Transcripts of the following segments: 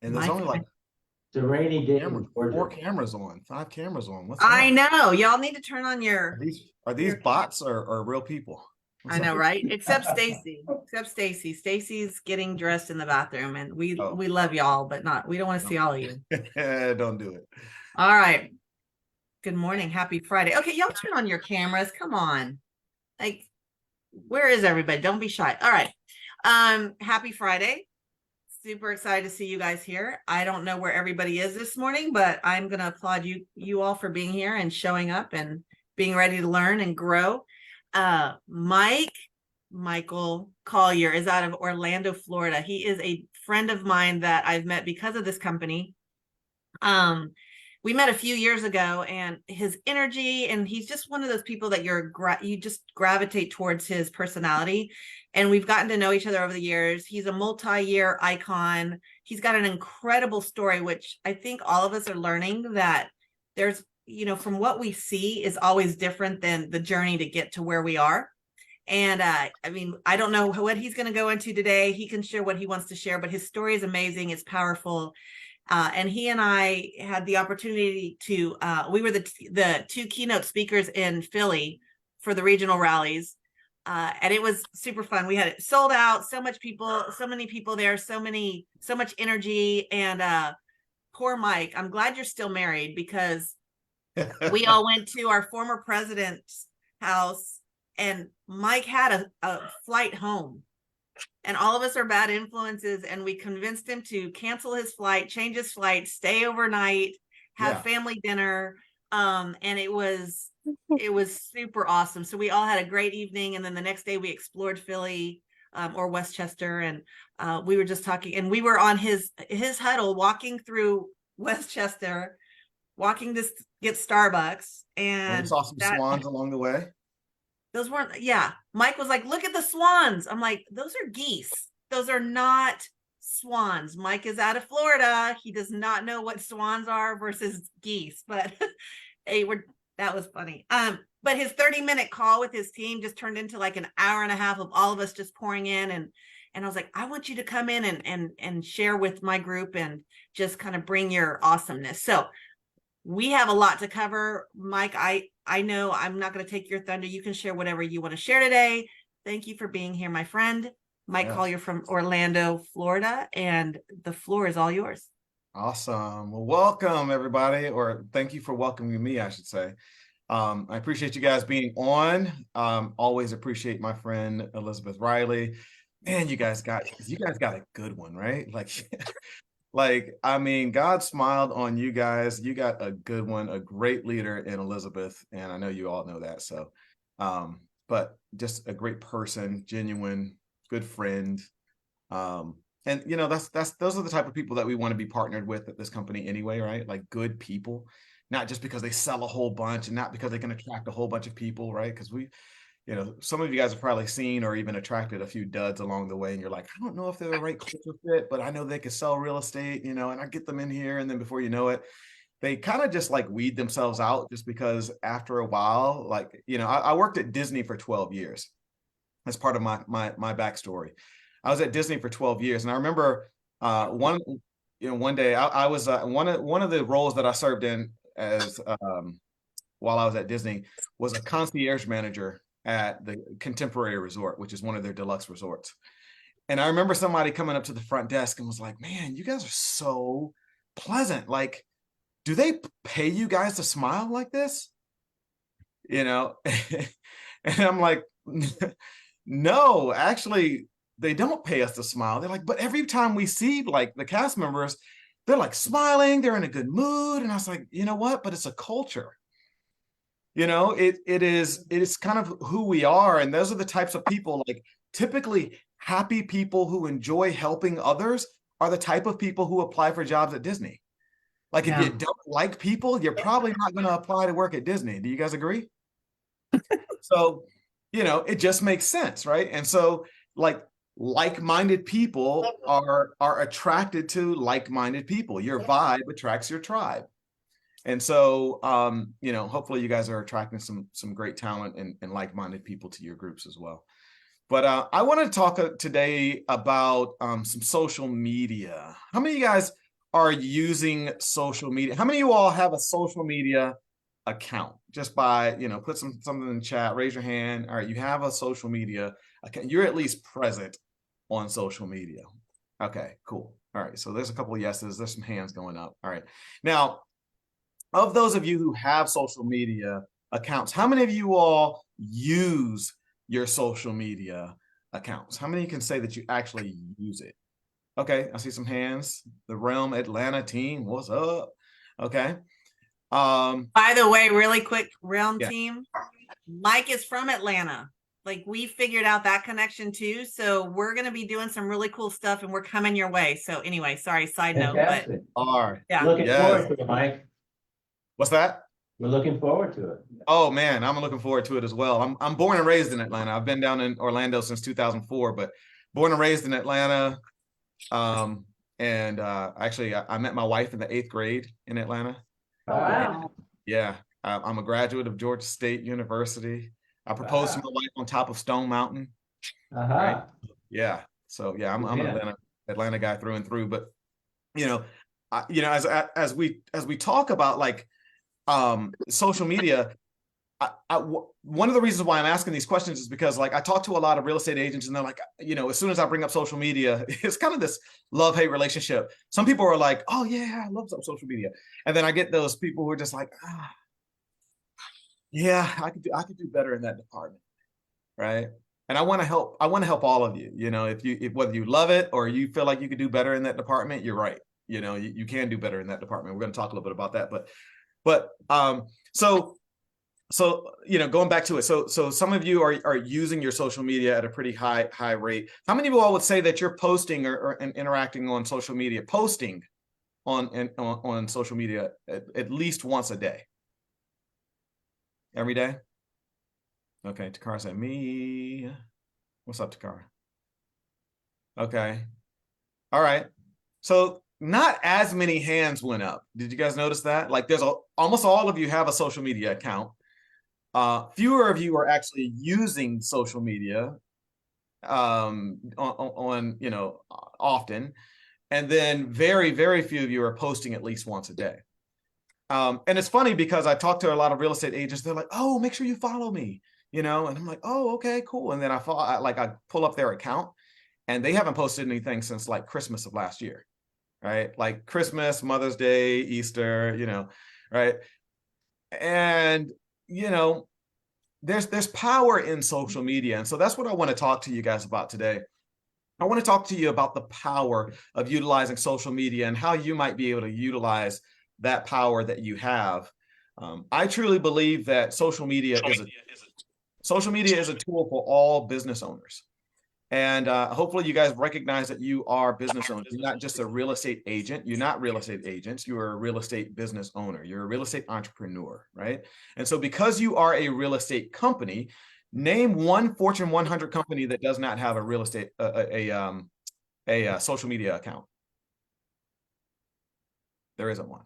And there's only like It's a rainy day camera, in four Georgia. cameras on, five cameras on. What's I up? know. Y'all need to turn on Are these your bots or real people? What's I know, up? right? Except Stacy. Except Stacy. Stacy's getting dressed in the bathroom and we Oh, we love y'all, but not we don't want to see all of you. don't do it. All right. Good morning. Happy Friday. Okay, y'all turn on your cameras. Come on. Like, where is everybody? Don't be shy. All right. Happy Friday. Super excited to see you guys here. I don't know where everybody is this morning, but I'm gonna applaud you all for being here and showing up and being ready to learn and grow. Michael Collier is out of Orlando, Florida. He is a friend of mine that I've met because of this company. We met a few years ago, and his energy, and he's just one of those people that you just gravitate towards his personality. And we've gotten to know each other over the years. He's a multi-year icon. He's got an incredible story, which I think all of us are learning that there's, from what we see is always different than the journey to get to where we are. And I mean, I don't know what he's going to go into today. He can share what he wants to share, but his story is amazing. It's powerful. And he and I had the opportunity to, we were the two keynote speakers in Philly for the regional rallies. And it was super fun. We had it sold out, so many people there, so much energy. And poor Mike, I'm glad you're still married because we all went to our former president's house and Mike had a flight home and all of us are bad influences, and we convinced him to cancel his flight, change his flight, stay overnight, have Yeah. family dinner. And it was super awesome. So we all had a great evening, and then the next day we explored Philly, or Westchester, and we were just talking, and we were on his huddle walking through Westchester, walking to get Starbucks, And we and saw some that swans along the way. those weren't, yeah. Mike was like, look at the swans. I'm like, those are geese. Those are not swans. Mike is out of Florida. He does not know what swans are versus geese, but hey, that was funny. But his 30-minute call with his team just turned into like an hour and a half of all of us just pouring in, and I was like, I want you to come in and share with my group and just kind of bring your awesomeness. So we have a lot to cover. Mike, I know I'm not going to take your thunder. You can share whatever you want to share today. Thank you for being here, my friend. Mike Yes. Collier from Orlando, Florida, and the floor is all yours. Awesome. Well, welcome everybody, or thank you for welcoming me, I should say. I appreciate you guys being on. Always appreciate my friend Elizabeth Riley. Man, you guys got a good one, right? Like, I mean, God smiled on you guys. You got a good one, a great leader in Elizabeth, and I know you all know that. So, but just a great person, genuine, good friend. And that's those are the type of people that we want to be partnered with at this company anyway, right? Like good people, not just because they sell a whole bunch and not because they can attract a whole bunch of people, right? Because some of you guys have probably seen or even attracted a few duds along the way, and you're like, I don't know if they're the right culture fit, but I know they could sell real estate, and I get them in here, and then before you know it, they kind of just like weed themselves out just because after a while, like, I worked at Disney for 12 years. That's part of my backstory. I was at Disney for 12 years, and I remember one day I was one of the roles that I served in as while I was at Disney was a concierge manager at the Contemporary Resort, which is one of their deluxe resorts. And I remember somebody coming up to the front desk and was like, "Man, you guys are so pleasant. Like, do they pay you guys to smile like this?" You know, and I'm like, "No, actually, they don't pay us to smile." They're like, "But every time we see like the cast members, they're like smiling, they're in a good mood." And I was like, "You know what? But it's a culture. It is kind of who we are, and those are the types of people, like typically happy people who enjoy helping others are the type of people who apply for jobs at Disney. Like if you Yeah. don't like people, you're probably not going to apply to work at Disney. Do you guys agree? So, it just makes sense, right? And so like-minded people are attracted to like-minded people. Your vibe attracts your tribe. And so, hopefully you guys are attracting some great talent and like-minded people to your groups as well. But I want to talk today about some social media. How many of you guys are using social media? How many of you all have a social media account? Just by, put something in the chat, raise your hand. All right, you have a social media account. You're at least present on social media. Okay, cool. All right, so there's a couple of yeses. There's some hands going up. All right. Now, of those of you who have social media accounts, how many of you all use your social media accounts? How many can say that you actually use it? Okay, I see some hands. The Realm Atlanta team, what's up? Okay. By the way, really quick, Realm Yeah. team, Mike is from Atlanta. Like, we figured out that connection too. So we're going to be doing some really cool stuff and we're coming your way. So anyway, sorry, side note, but All right. yeah. Looking Yes. forward to it, Mike. What's that? We're looking forward to it. Oh man, I'm looking forward to it as well. I'm born and raised in Atlanta. I've been down in Orlando since 2004, but born and raised in Atlanta. Actually, I met my wife in the 8th grade in Atlanta. Oh, wow. Yeah, I'm a graduate of Georgia State University. I proposed to my wife on top of Stone Mountain. Right? Yeah. So yeah, I'm an Atlanta guy through and through. But as we talk about like social media, one of the reasons why I'm asking these questions is because like I talk to a lot of real estate agents and they're like, as soon as I bring up social media, it's kind of this love-hate relationship. Some people are like, oh yeah, I love social media. And then I get those people who are just like, yeah, I could do better in that department. Right. And I want to help all of you, if whether you love it or you feel like you could do better in that department, you're right. You can do better in that department. We're going to talk a little bit about that, but so going back to it, so some of you are using your social media at a pretty high rate. How many of you all would say that you're posting or interacting on social media, posting on social media at least once a day? Every day? Okay, Takara said me. What's up, Takara? Okay. All right. So not as many hands went up. Did you guys notice that? Like almost all of you have a social media account. Fewer of you are actually using social media on often. And then very, very few of you are posting at least once a day. And it's funny because I talk to a lot of real estate agents. They're like, oh, make sure you follow me, and I'm like, oh, okay, cool. And then I pull up their account and they haven't posted anything since like Christmas of last year, right? Like Christmas, Mother's Day, Easter, right? And, there's power in social media. And so that's what I want to talk to you guys about today. I want to talk to you about the power of utilizing social media and how you might be able to utilize that power that you have. I truly believe that social media is a tool for all business owners. And hopefully you guys recognize that you are business owners. You're not just a real estate agent. You're not real estate agents. You are a real estate business owner. You're a real estate entrepreneur, right? And so because you are a real estate company, name one Fortune 100 company that does not have a real estate, a social media account. There isn't one,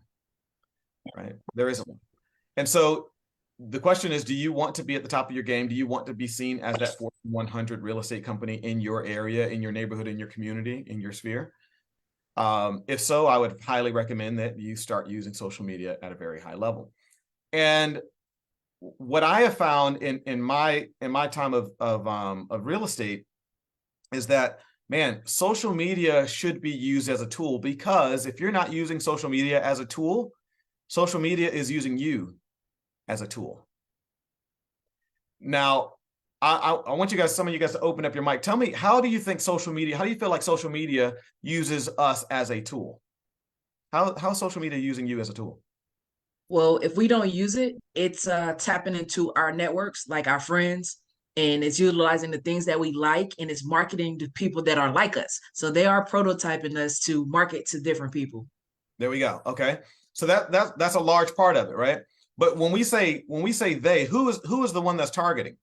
right? There isn't one. And so the question is, do you want to be at the top of your game? Do you want to be seen as that Fortune 100 real estate company in your area, in your neighborhood, in your community, in your sphere? If so, I would highly recommend that you start using social media at a very high level. And what I have found in my time of real estate is that, man, social media should be used as a tool, because if you're not using social media as a tool, social media is using you as a tool. Now, I want you guys, some of you guys, to open up your mic. Tell me, how do you think social media, how do you feel like social media uses us as a tool? How is social media using you as a tool? Well, if we don't use it, it's tapping into our networks, like our friends, and it's utilizing the things that we like, and it's marketing to people that are like us. So they are prototyping us to market to different people. There we go. Okay. So that's a large part of it, right? But when we say they, who is the one that's targeting?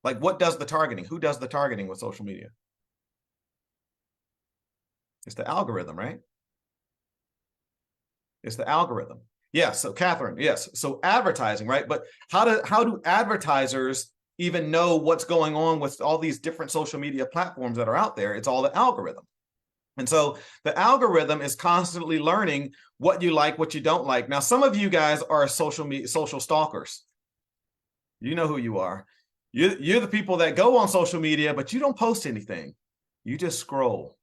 Like, what does the targeting? Who does the targeting with social media? It's the algorithm, right? It's the algorithm. Yes. So Catherine, yes. So advertising, right? But how do advertisers even know what's going on with all these different social media platforms that are out there? It's all the algorithm, And so the algorithm is constantly learning what you like, what you don't like. Now, some of you guys are social stalkers. You know who you are. You're the people that go on social media, but you don't post anything. You just scroll,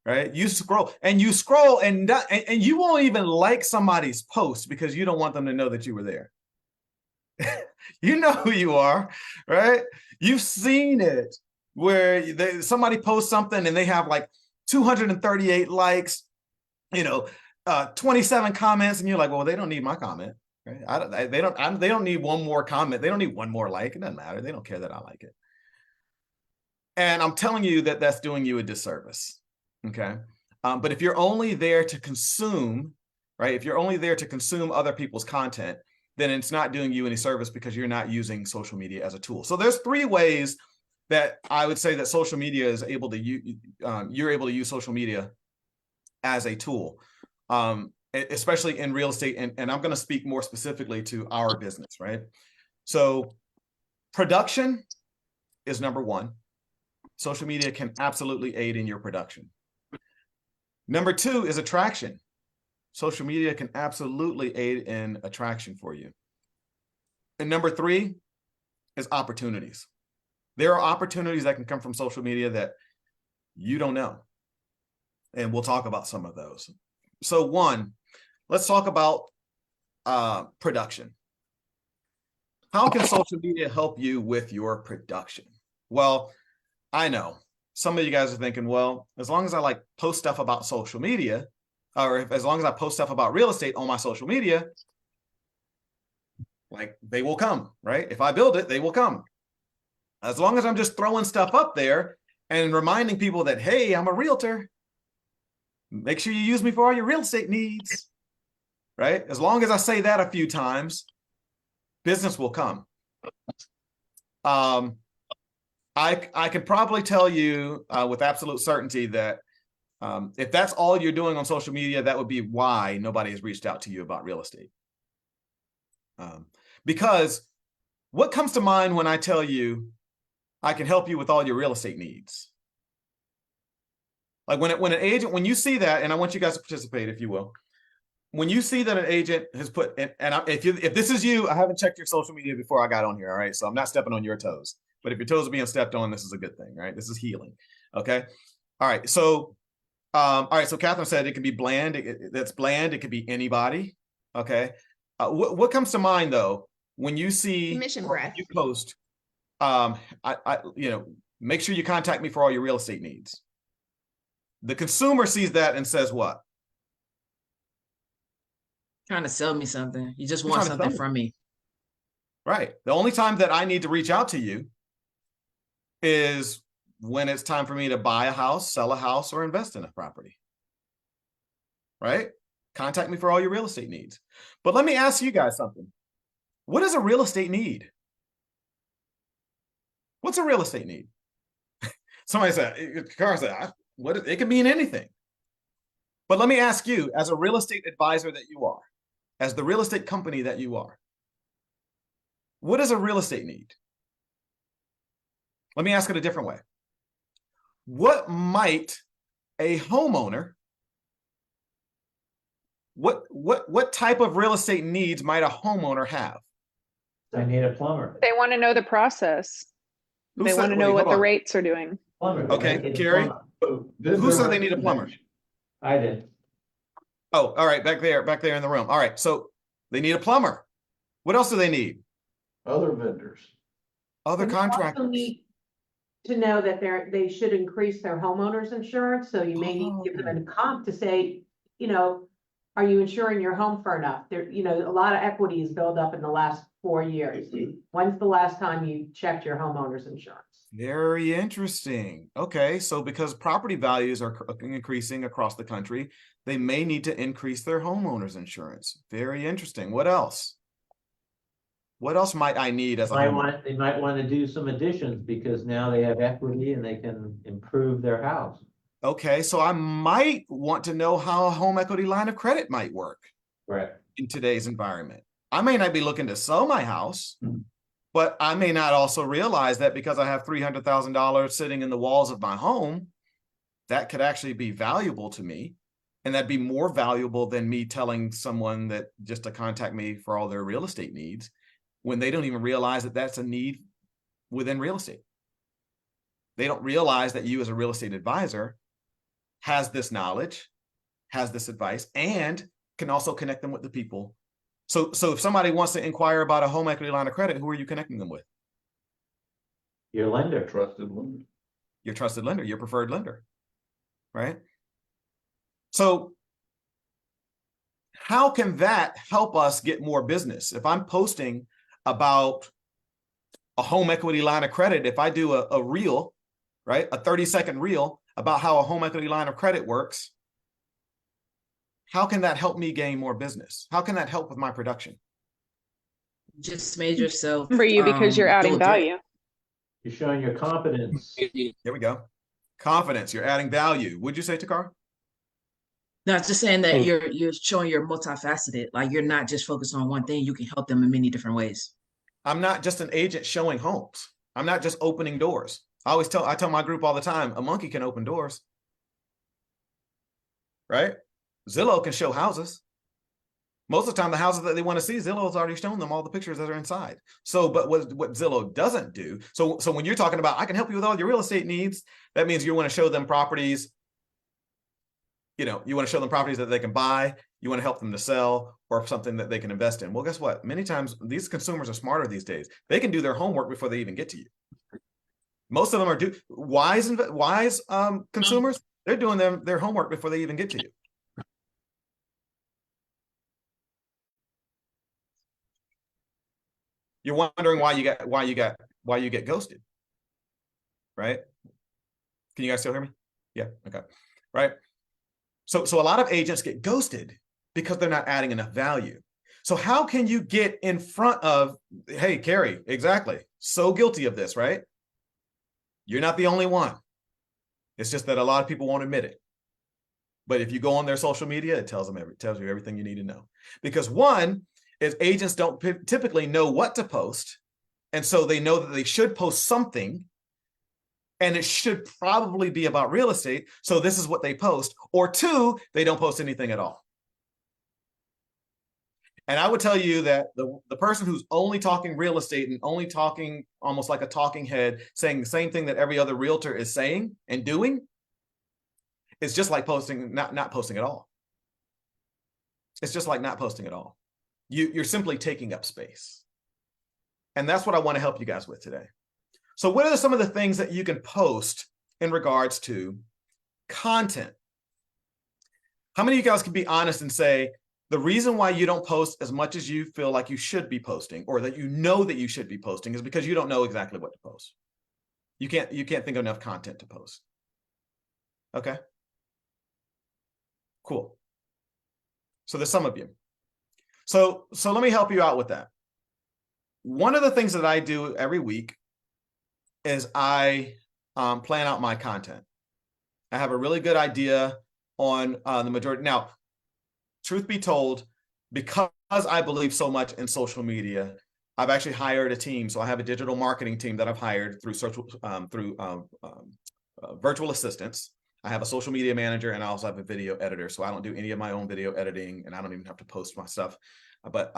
right? You scroll and you won't even like somebody's post because you don't want them to know that you were there. You know who you are, right? You've seen it where somebody posts something and they have like 238 likes, 27 comments, and you're like, well, they don't need my comment, right? They don't need one more comment. They don't need one more like. It doesn't matter. They don't care that I like it. And I'm telling you that that's doing you a disservice. Okay. But if you're only there to consume, right? If you're only there to consume other people's content, then it's not doing you any service because you're not using social media as a tool. So there's 3 ways that I would say that social media is able to you're able to use social media as a tool, especially in real estate. And I'm going to speak more specifically to our business, right? So production is number 1. Social media can absolutely aid in your production. Number 2 is attraction. Social media can absolutely aid in attraction for you. And number 3 is opportunities. There are opportunities that can come from social media that you don't know. And we'll talk about some of those. So 1, let's talk about production. How can social media help you with your production? Well, I know some of you guys are thinking, well, as long as I like post stuff about social media, or as long as I post stuff about real estate on my social media, like they will come, right? If I build it, they will come. As long as I'm just throwing stuff up there and reminding people that, hey, I'm a realtor, make sure you use me for all your real estate needs, right? As long as I say that a few times, business will come. I can probably tell you with absolute certainty that if that's all you're doing on social media, that would be why nobody has reached out to you about real estate. Because what comes to mind when I tell you I can help you with all your real estate needs? Like when an agent, when you see that, and I want you guys to participate, if you will, when you see that an agent has put, if this is you, I haven't checked your social media before I got on here, all right? So I'm not stepping on your toes, but if your toes are being stepped on, this is a good thing, right? This is healing, okay? All right, so Catherine said it can be bland. That's bland. It could be anybody, okay? What comes to mind though when you see Commission breath. you post? Make sure you contact me for all your real estate needs. The consumer sees that and says what? Trying to sell me something. You just want something from me. Right. The only time that I need to reach out to you is when it's time for me to buy a house, sell a house, or invest in a property. Right? Contact me for all your real estate needs. But let me ask you guys something. What is a real estate need? What's a real estate need? Somebody said, Carl said, it can mean anything. But let me ask you, as a real estate advisor that you are, as the real estate company that you are, what is a real estate need? Let me ask it a different way. What might a homeowner, what type of real estate needs might a homeowner have? I need a plumber. They want to know the process. They want to know what the rates are doing. Plumber. Okay, Carrie, who said they need a plumber? I did. Oh, all right, back there in the room. All right, so they need a plumber. What else do they need? Other vendors. Other And they also contractors. need to know that they should increase their homeowner's insurance, so you may need to give them a comp to say, are you insuring your home for enough? There, a lot of equity is built up in the last 4 years. When's the last time you checked your homeowner's insurance? Very interesting. Okay, so because property values are increasing across the country, they may need to increase their homeowner's insurance. Very interesting. What else? What else might I need as a homeowner? They might want to do some additions because now they have equity and they can improve their house. Okay, so I might want to know how a home equity line of credit might work Right. in today's environment. I may not be looking to sell my house, but I may not also realize that because I have $300,000 sitting in the walls of my home, that could actually be valuable to me. And that'd be more valuable than me telling someone that just to contact me for all their real estate needs when they don't even realize that that's a need within real estate. They don't realize that you as a real estate advisor has this knowledge, has this advice, and can also connect them with the people. So if somebody wants to inquire about a home equity line of credit, who are you connecting them with? Your lender. Trusted lender. Your trusted lender, your preferred lender, right? So how can that help us get more business? If I'm posting about a home equity line of credit, if I do a reel, right, a 30-second reel about how a home equity line of credit works, how can that help me gain more business? How can that help with my production? Just made yourself For you because you're adding go there. value. You're showing your confidence. Here we go. Confidence. You're adding value. Would you say, Takar? No, it's just saying that you're showing you're multifaceted. Like you're not just focused on one thing. You can help them in many different ways. I'm not just an agent showing homes. I'm not just opening doors. I tell my group all the time, a monkey can open doors, right? Zillow can show houses. Most of the time, the houses that they want to see, Zillow has already shown them all the pictures that are inside. So, but what Zillow doesn't do, so when you're talking about, I can help you with all your real estate needs, that means you want to show them properties, you want to show them properties that they can buy, you want to help them to sell, or something that they can invest in. Well, guess what? Many times, these consumers are smarter these days. They can do their homework before they even get to you. Most of them are wise consumers. They're doing their homework before they even get to you. You're wondering why you get ghosted, right? Can you guys still hear me? Yeah, okay, right. So a lot of agents get ghosted because they're not adding enough value. So how can you get in front of, hey, Carrie, exactly, so guilty of this, right? You're not the only one. It's just that a lot of people won't admit it. But if you go on their social media, it tells you everything you need to know. Because one is agents don't typically know what to post. And so they know that they should post something, and it should probably be about real estate. So this is what they post. Or two, they don't post anything at all. And I would tell you that the person who's only talking real estate and only talking almost like a talking head, saying the same thing that every other realtor is saying and doing, is just like not posting at all. It's just like not posting at all. You're simply taking up space. And that's what I want to help you guys with today. So what are some of the things that you can post in regards to content? How many of you guys can be honest and say, the reason why you don't post as much as you feel like you should be posting, or that you know that you should be posting, is because you don't know exactly what to post. You can't think of enough content to post. Okay. Cool. So there's some of you. So let me help you out with that. One of the things that I do every week is I plan out my content. I have a really good idea on the majority. Now, truth be told, because I believe so much in social media, I've actually hired a team. So I have a digital marketing team that I've hired through virtual assistants. I have a social media manager, and I also have a video editor. So I don't do any of my own video editing, and I don't even have to post my stuff. But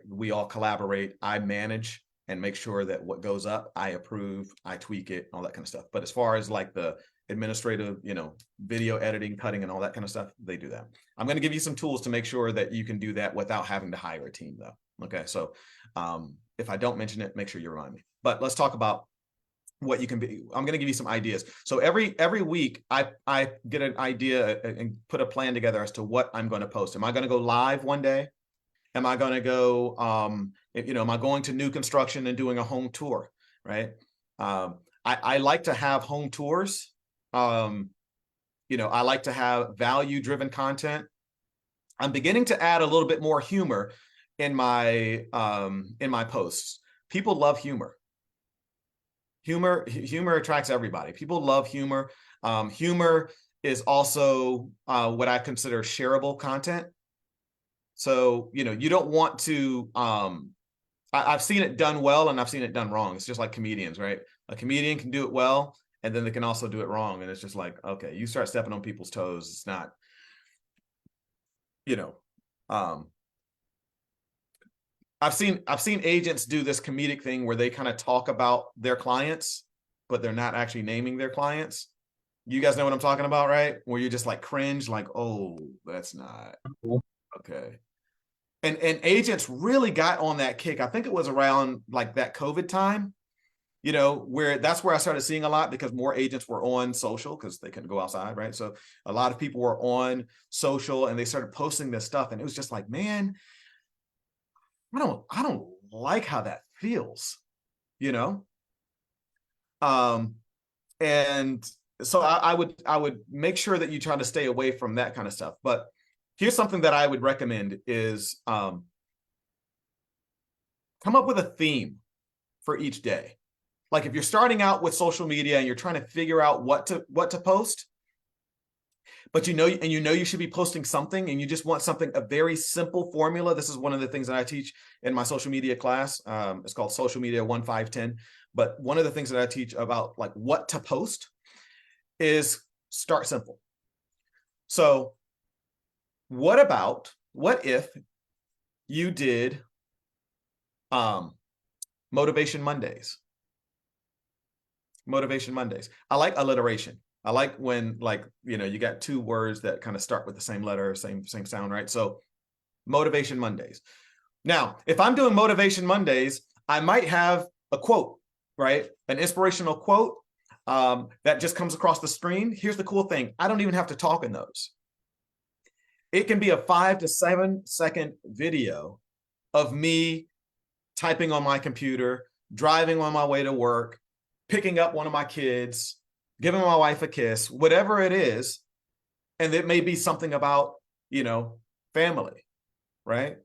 we all collaborate. I manage and make sure that what goes up, I approve, I tweak it, all that kind of stuff. But as far as like the administrative, video editing, cutting, and all that kind of stuff, they do that. I'm going to give you some tools to make sure that you can do that without having to hire a team, though. Okay, so if I don't mention it, make sure you remind me. But let's talk about what you can be. I'm going to give you some ideas. So every week, I get an idea and put a plan together as to what I'm going to post. Am I going to go live one day? Am I going to go, am I going to new construction and doing a home tour, right? I like to have home tours. I like to have value-driven content. I'm beginning to add a little bit more humor in my posts. People love humor. Humor attracts everybody. People love humor. Humor is also what I consider shareable content. So, you don't want to, I've seen it done well and I've seen it done wrong. It's just like comedians, right? A comedian can do it well and then they can also do it wrong. And it's just like, okay, you start stepping on people's toes. It's not, you know, I've seen agents do this comedic thing where they kind of talk about their clients, but they're not actually naming their clients. You guys know what I'm talking about, right? Where you just like cringe, like, oh, that's not okay. And agents really got on that kick. I think it was around like that COVID time, you know, where that's where I started seeing a lot, because more agents were on social because they couldn't go outside, right? So a lot of people were on social and they started posting this stuff, and it was just like, man, I don't like how that feels, you know? And so I would make sure that you try to stay away from that kind of stuff. But here's something that I would recommend is come up with a theme for each day. Like if you're starting out with social media and you're trying to figure out what to post, but you know you should be posting something, and you just want something, a very simple formula. This is one of the things that I teach in my social media class. It's called Social Media 1510. But one of the things that I teach about like what to post is start simple. So what if you did Motivation Mondays? Motivation Mondays. I like alliteration. I like when, like, you know, you got two words that kind of start with the same letter, same sound, right? So Motivation Mondays. Now, if I'm doing Motivation Mondays, I might have a quote, right? An inspirational quote that just comes across the screen. Here's the cool thing. I don't even have to talk in those. It can be a 5 to 7 second video of me typing on my computer, driving on my way to work, picking up one of my kids, giving my wife a kiss, whatever it is. And it may be something about, you know, family, right?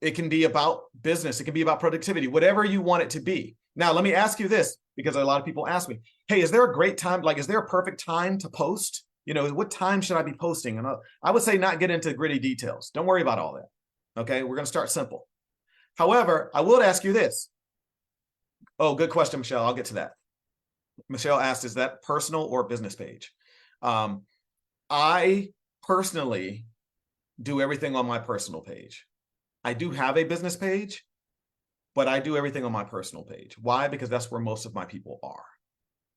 It can be about business. It can be about productivity, whatever you want it to be. Now, let me ask you this, because a lot of people ask me, hey, is there a great time? Like, is there a perfect time to post? You know, what time should I be posting? And I would say not get into gritty details. Don't worry about all that. Okay, we're going to start simple. However, I will ask you this. Oh, good question, Michelle. I'll get to that. Michelle asked, is that personal or business page? I personally do everything on my personal page. I do have a business page, but I do everything on my personal page. Why? Because that's where most of my people are.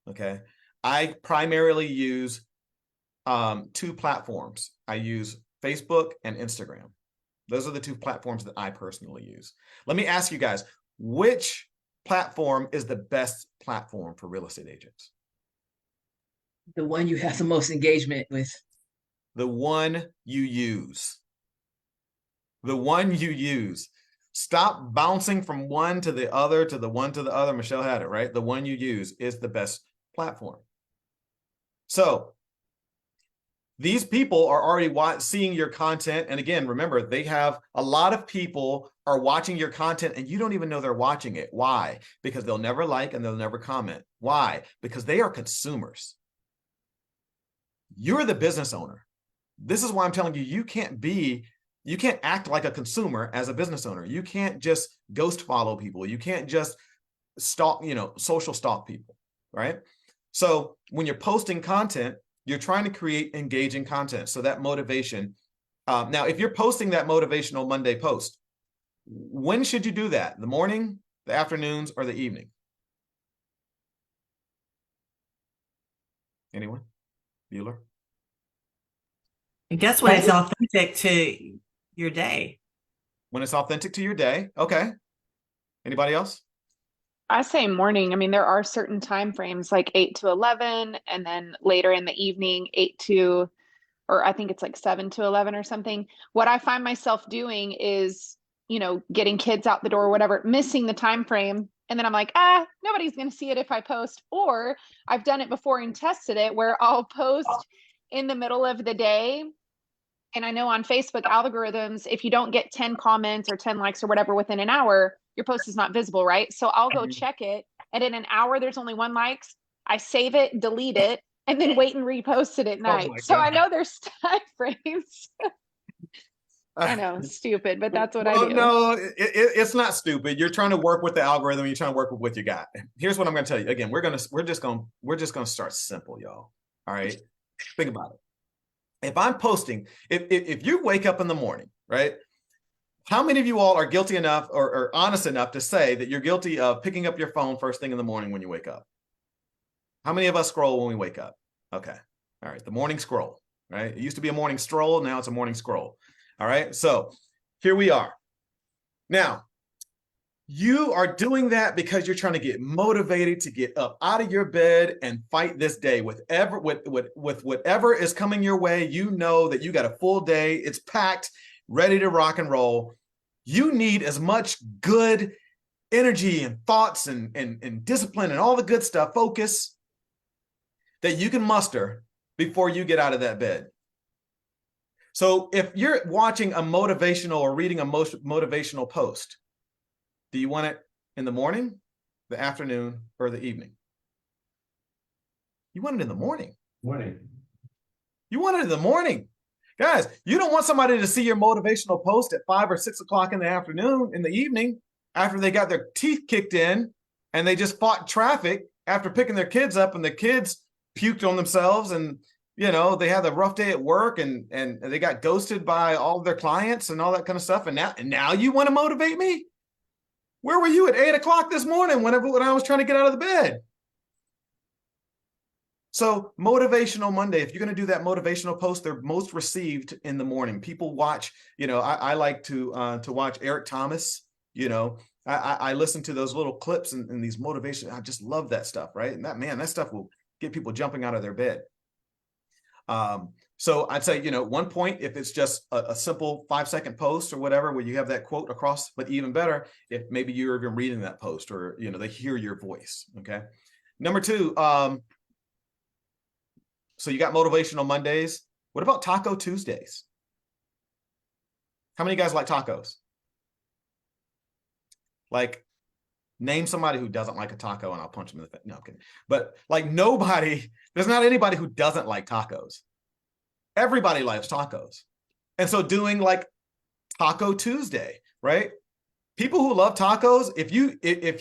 Okay. I primarily use two platforms. I use Facebook and Instagram. Those are the two platforms that I personally use. Let me ask you guys, which platform is the best platform for real estate agents? The one you have the most engagement with. The one you use. The one you use. Stop bouncing from one to the other, to the one to the other. Michelle had it, right? The one you use is the best platform. So these people are already seeing your content. And again, remember, they have a lot of people are watching your content and you don't even know they're watching it. Why? Because they'll never like and they'll never comment. Why? Because they are consumers. You're the business owner. This is why I'm telling you, you can't act like a consumer as a business owner. You can't just ghost follow people. You can't just stalk, social stalk people, right? So when you're posting content, you're trying to create engaging content. So that motivation. Now, if you're posting that motivational Monday post, when should you do that? The morning, the afternoons, or the evening? Anyone? Bueller? I guess when it's authentic to your day. When it's authentic to your day. Okay. Anybody else? I say morning. I mean, there are certain time frames like 8 to 11, and then later in the evening, 8 to, or I think it's like 7 to 11 or something. What I find myself doing is, getting kids out the door or whatever, missing the time frame. And then I'm like, nobody's going to see it if I post. Or I've done it before and tested it where I'll post in the middle of the day. And I know on Facebook algorithms, if you don't get 10 comments or 10 likes or whatever within an hour, your post is not visible, right? So I'll go check it. And in an hour, there's only 1 likes. I save it, delete it, and then wait and repost it at night. So I know there's time frames. I know, stupid, but that's what I Well, do. no, it's not stupid. You're trying to work with the algorithm. You're trying to work with what you got. Here's what I'm going to tell you. Again, we're just going to start simple, y'all. All right. Think about it. If I'm posting, if you wake up in the morning, right? How many of you all are guilty enough or honest enough to say that you're guilty of picking up your phone first thing in the morning when you wake up? How many of us scroll when we wake up? Okay. All right. The morning scroll, right? It used to be a morning stroll. Now it's a morning scroll. All right. So here we are. Now, you are doing that because you're trying to get motivated to get up out of your bed and fight this day with whatever is coming your way. You know that you got a full day. It's packed, ready to rock and roll. You need as much good energy and thoughts and discipline and all the good stuff, focus, that you can muster before you get out of that bed. So if you're watching a motivational or reading a motivational post, do you want it in the morning, the afternoon, or the evening? You want it in the morning. Morning. You want it in the morning. Guys, you don't want somebody to see your motivational post at 5 or 6 o'clock in the afternoon, in the evening, after they got their teeth kicked in and they just fought traffic after picking their kids up and the kids puked on themselves and, you know, they had a rough day at work and they got ghosted by all of their clients and all that kind of stuff. And now you want to motivate me? Where were you at 8 o'clock this morning when I was trying to get out of the bed? So motivational Monday, if you're going to do that motivational post, they're most received in the morning. People watch, you know, I like to watch Eric Thomas, you know, I listen to those little clips and these motivation. I just love that stuff, right? And that stuff will get people jumping out of their bed. So I'd say, you know, one point, if it's just a simple 5-second post or whatever, where you have that quote across, but even better, if maybe you're even reading that post or, you know, they hear your voice. Okay. Number two, so you got motivational Mondays. What about Taco Tuesdays? How many guys like tacos? Like, name somebody who doesn't like a taco and I'll punch them in the face. No, I'm kidding. But like there's not anybody who doesn't like tacos. Everybody likes tacos. And so doing like Taco Tuesday, right? People who love tacos, if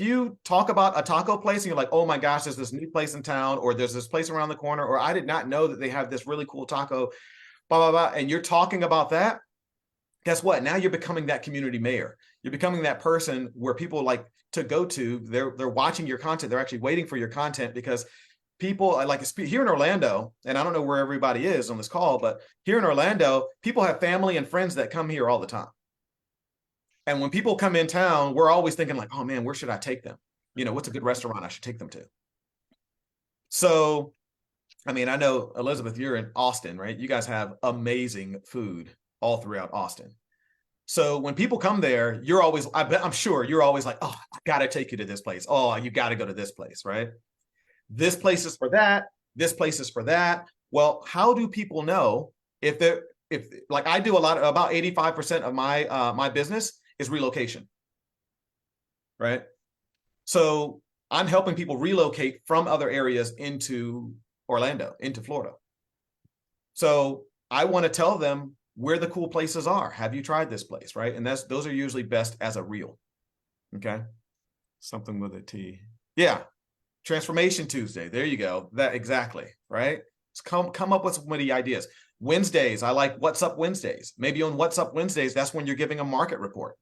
you talk about a taco place and you're like, oh my gosh, there's this new place in town, or there's this place around the corner, or I did not know that they have this really cool taco, blah, blah, blah, and you're talking about that, guess what? Now you're becoming that community mayor. You're becoming that person where people like to go to. They're watching your content. They're actually waiting for your content because people like here in Orlando, and I don't know where everybody is on this call, but here in Orlando, people have family and friends that come here all the time. And when people come in town, we're always thinking like, oh man, where should I take them? You know, what's a good restaurant I should take them to? So, I mean, I know, Elizabeth, you're in Austin, right? You guys have amazing food all throughout Austin. So when people come there, you're always, I'm sure you're always like, oh, I got to take you to this place. Oh, you got to go to this place, right? This place is for that. This place is for that. Well, how do people know if like I do about 85% of my business is relocation, right? So I'm helping people relocate from other areas into Orlando, into Florida. So I want to tell them where the cool places are. Have you tried this place, right? And those are usually best as a reel. Okay. Something with a T. Yeah. Transformation Tuesday. There you go. That exactly, right? Come up with some witty ideas. Wednesdays, I like What's Up Wednesdays. Maybe on What's Up Wednesdays, that's when you're giving a market report,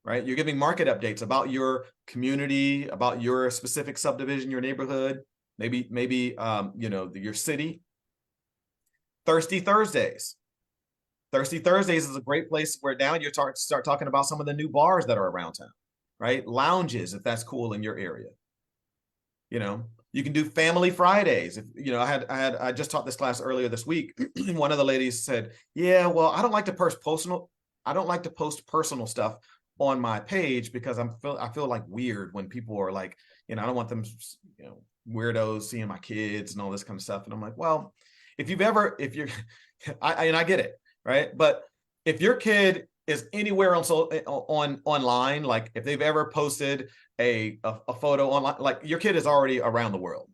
right? You're giving market updates about your community, about your specific subdivision, your neighborhood, maybe you know, your city. Thirsty Thursdays. Thirsty Thursdays is a great place where now you start talking about some of the new bars that are around town, right? Lounges, if that's cool in your area. You know, you can do Family Fridays. If you know, I just taught this class earlier this week. One of the ladies said, "Yeah, well, I don't like to post personal stuff on my page because I feel like weird when people are like, you know, I don't want them, you know, weirdos seeing my kids and all this kind of stuff." And I'm like, well, if you're, I get it, right? But if your kid is anywhere on online, like if they've ever posted a photo online, like your kid is already around the world.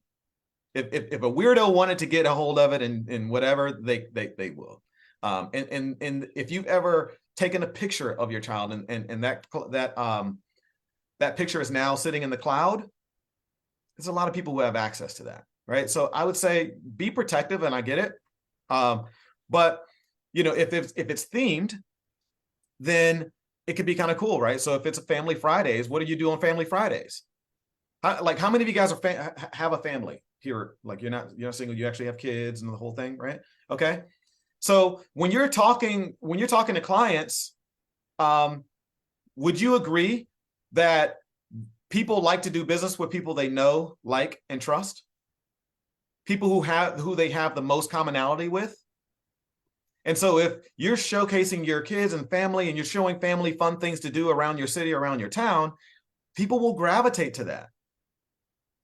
If a weirdo wanted to get a hold of it and whatever, they will. And if you've ever taken a picture of your child and that picture is now sitting in the cloud, there's a lot of people who have access to that, right? So I would say be protective, and I get it. But if it's themed, then it could be kind of cool, right? So if it's a Family Fridays, what do you do on Family Fridays? How many of you guys have a family here? Like you're not single, you actually have kids and the whole thing, right? Okay. So when you're talking to clients, would you agree that people like to do business with people they know, like, and trust? People who they have the most commonality with? And so if you're showcasing your kids and family and you're showing family fun things to do around your city, around your town, people will gravitate to that.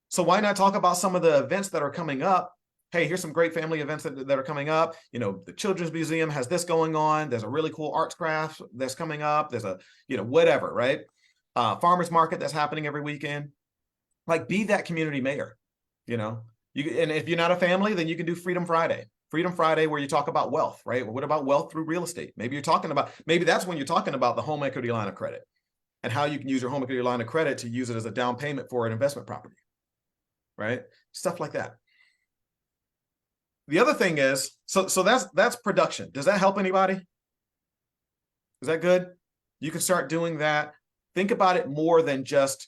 So why not talk about some of the events that are coming up? Hey, here's some great family events that are coming up. The Children's Museum has this going on. There's a really cool arts craft that's coming up. There's a, whatever, right? Farmers market that's happening every weekend. Like, be that community mayor, and if you're not a family, then you can do Freedom Friday, where you talk about wealth, right? What about wealth through real estate? Maybe that's when you're talking about the home equity line of credit and how you can use your home equity line of credit to use it as a down payment for an investment property, right? Stuff like that. The other thing is, so that's production. Does that help anybody? Is that good? You can start doing that. Think about it more than just,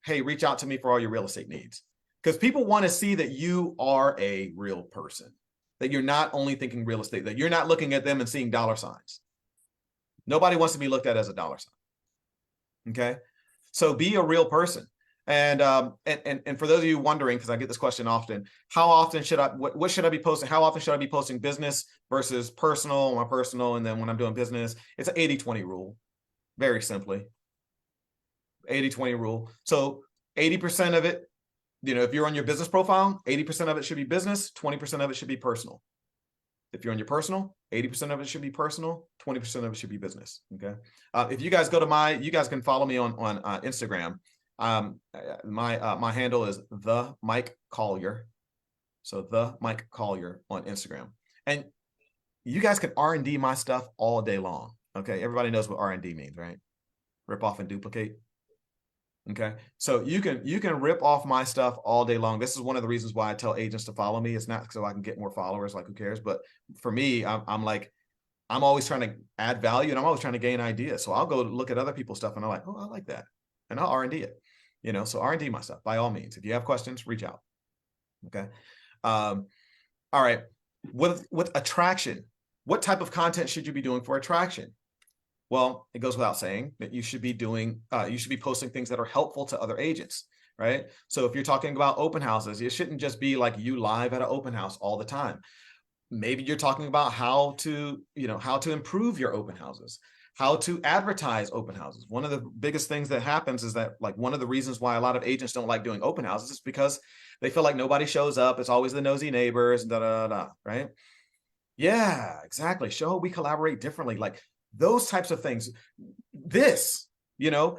hey, reach out to me for all your real estate needs. Because people want to see that you are a real person, that you're not only thinking real estate, that you're not looking at them and seeing dollar signs. Nobody wants to be looked at as a dollar sign. Okay? So be a real person. And for those of you wondering, because I get this question often, how often should what should I be posting? How often should I be posting business versus personal, my personal, and then when I'm doing business? It's an 80-20 rule, very simply. 80-20 rule. So 80% of it, if you're on your business profile, 80% of it should be business, 20% of it should be personal. If you're on your personal, 80% of it should be personal, 20% of it should be business. Okay. If you guys you guys can follow me on Instagram. My handle is the Mike Collier. So the Mike Collier on Instagram. And you guys can R&D my stuff all day long. Okay. Everybody knows what R&D means, right? Rip off and duplicate. Okay. So you can rip off my stuff all day long. This is one of the reasons why I tell agents to follow me. It's not so I can get more followers, like who cares? But for me, I'm always trying to add value and I'm always trying to gain ideas. So I'll go look at other people's stuff and I'm like, oh, I like that. And I'll R&D it. So R&D my stuff by all means. If you have questions, reach out. Okay. All right. With attraction, what type of content should you be doing for attraction? Well, it goes without saying that you should be posting things that are helpful to other agents, right? So if you're talking about open houses, it shouldn't just be like you live at an open house all the time. Maybe you're talking about how to improve your open houses, how to advertise open houses. One of the biggest things that happens is that, like, one of the reasons why a lot of agents don't like doing open houses is because they feel like nobody shows up. It's always the nosy neighbors, right? Yeah, exactly. Show we collaborate differently. Like, those types of things. Going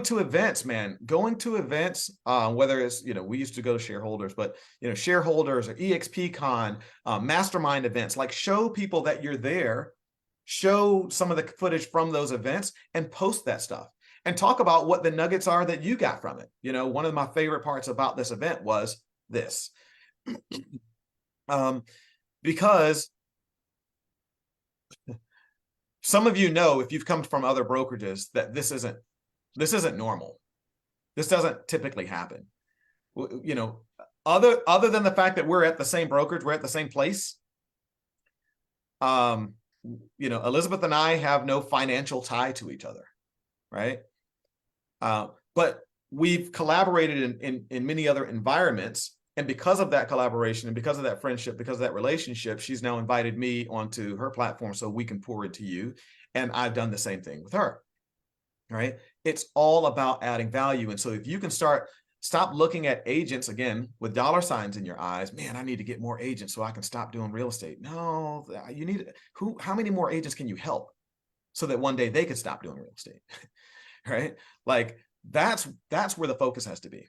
to events, man, whether it's, we used to go to shareholders, but, shareholders or EXPCon, mastermind events, like, show people that you're there, show some of the footage from those events and post that stuff and talk about what the nuggets are that you got from it. One of my favorite parts about this event was this, because some of if you've come from other brokerages, that this isn't normal. This doesn't typically happen. Other than the fact that we're at the same brokerage, we're at the same place. Elizabeth and I have no financial tie to each other, right? But we've collaborated in many other environments. And because of that collaboration and because of that friendship, because of that relationship, she's now invited me onto her platform so we can pour into you. And I've done the same thing with her, right? It's all about adding value. And so if you can stop looking at agents, again, with dollar signs in your eyes, man, I need to get more agents so I can stop doing real estate. No, how many more agents can you help so that one day they could stop doing real estate, right? Like, that's where the focus has to be.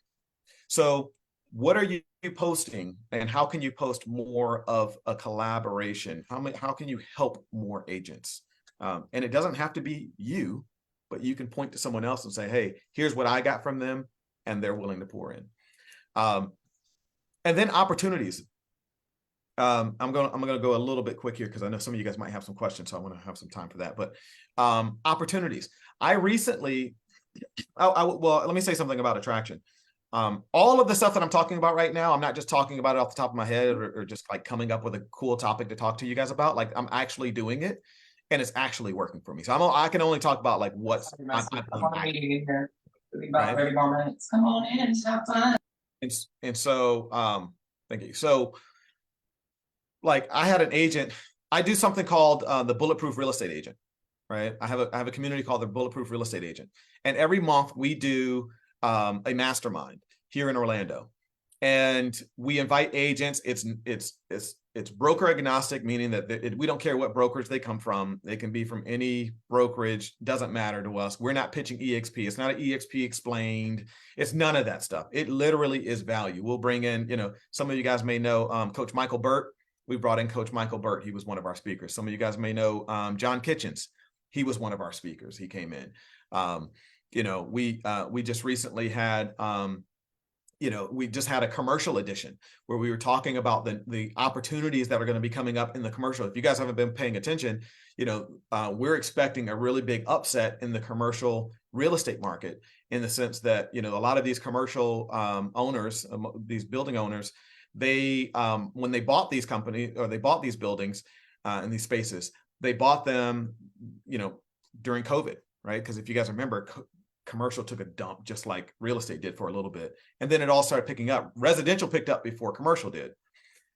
So what are you posting, and how can you post more of a collaboration? How can you help more agents? And it doesn't have to be you, but you can point to someone else and say, hey, here's what I got from them, and they're willing to pour in. And then opportunities. I'm gonna go a little bit quick here because I know some of you guys might have some questions, so I want to have some time for that. But opportunities. I recently, well, let me say something about attraction. All of the stuff that I'm talking about right now, I'm not just talking about it off the top of my head or just like coming up with a cool topic to talk to you guys about. Like, I'm actually doing it, and it's actually working for me. So I can only talk about like what's I'm on a meeting in here. It'll be about 30 more minutes. Come on in, it's not fun. And so thank you. So like, I had an agent. I do something called the Bulletproof Real Estate Agent, right? I have a community called the Bulletproof Real Estate Agent, and every month we do a mastermind here in Orlando, and we invite agents. It's broker agnostic, meaning that we don't care what brokers they come from. They can be from any brokerage, doesn't matter to us. We're not pitching EXP. It's not an EXP explained. It's none of that stuff. It literally is value. We'll bring in, some of you guys may know Coach Michael Burt. We brought in Coach Michael Burt. He was one of our speakers. Some of you guys may know John Kitchens. He was one of our speakers. He came in. We just recently had we just had a commercial edition where we were talking about the opportunities that are going to be coming up in the commercial. If you guys haven't been paying attention, we're expecting a really big upset in the commercial real estate market, in the sense that, a lot of these commercial owners, these building owners, they when they bought these companies, or they bought these buildings and these spaces, they bought them, during COVID, right? Because if you guys remember, commercial took a dump just like real estate did for a little bit. And then it all started picking up. Residential picked up before commercial did.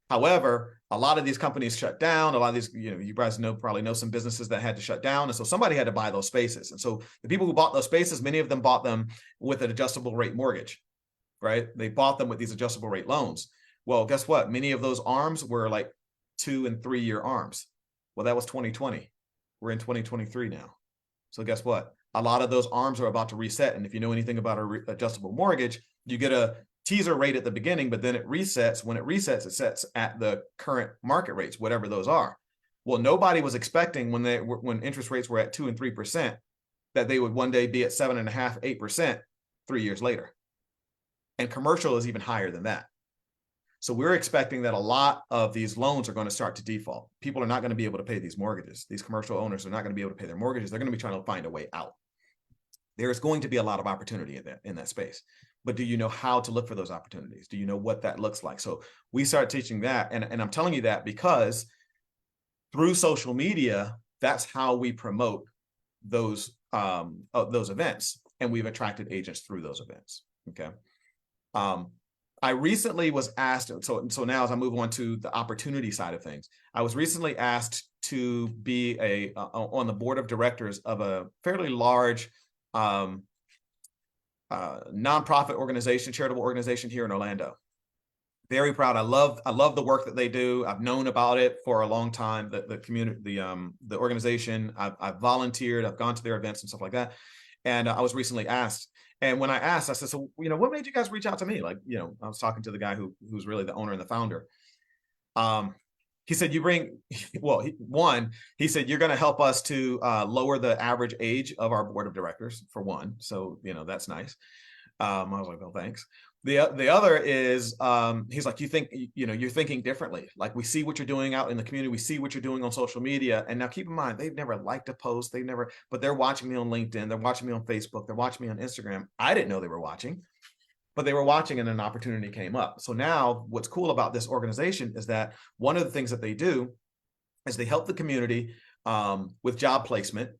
However, a lot of these companies shut down. A lot of these, you guys probably know some businesses that had to shut down. And so somebody had to buy those spaces. And so the people who bought those spaces, many of them bought them with an adjustable rate mortgage, right? They bought them with these adjustable rate loans. Well, guess what? Many of those ARMs were like 2 and 3 year ARMs. Well, that was 2020. We're in 2023 now. So guess what? A lot of those ARMs are about to reset. And if you know anything about an adjustable mortgage, you get a teaser rate at the beginning, but then it resets. When it resets, it sets at the current market rates, whatever those are. Well, nobody was expecting when interest rates were at 2 and 3%, that they would one day be at 7.5%, 8% 3 years later. And commercial is even higher than that. So we're expecting that a lot of these loans are going to start to default. People are not going to be able to pay these mortgages. These commercial owners are not going to be able to pay their mortgages. They're going to be trying to find a way out. There is going to be a lot of opportunity in that space. But do you know how to look for those opportunities? Do you know what that looks like? So we start teaching that. And I'm telling you that because through social media, that's how we promote those events. And we've attracted agents through those events. Okay. I recently was asked, so now as I move on to the opportunity side of things, I was recently asked to be on the board of directors of a fairly large nonprofit organization, charitable organization here in Orlando. Very proud. I love the work that they do. I've known about it for a long time. The community, the organization. I've volunteered. I've gone to their events and stuff like that. And I was recently asked. And when I asked, I said, so, what made you guys reach out to me? Like, I was talking to the guy who's really the owner and the founder. He said, he said, you're going to help us to lower the average age of our board of directors, for one. So, that's nice. I was like, well, thanks. The other is, he's like, you're thinking differently. Like, we see what you're doing out in the community. We see what you're doing on social media. And now keep in mind, they've never liked a post. But they're watching me on LinkedIn. They're watching me on Facebook. They're watching me on Instagram. I didn't know they were watching, but they were watching, and an opportunity came up. So now what's cool about this organization is that one of the things that they do is they help the community with job placement.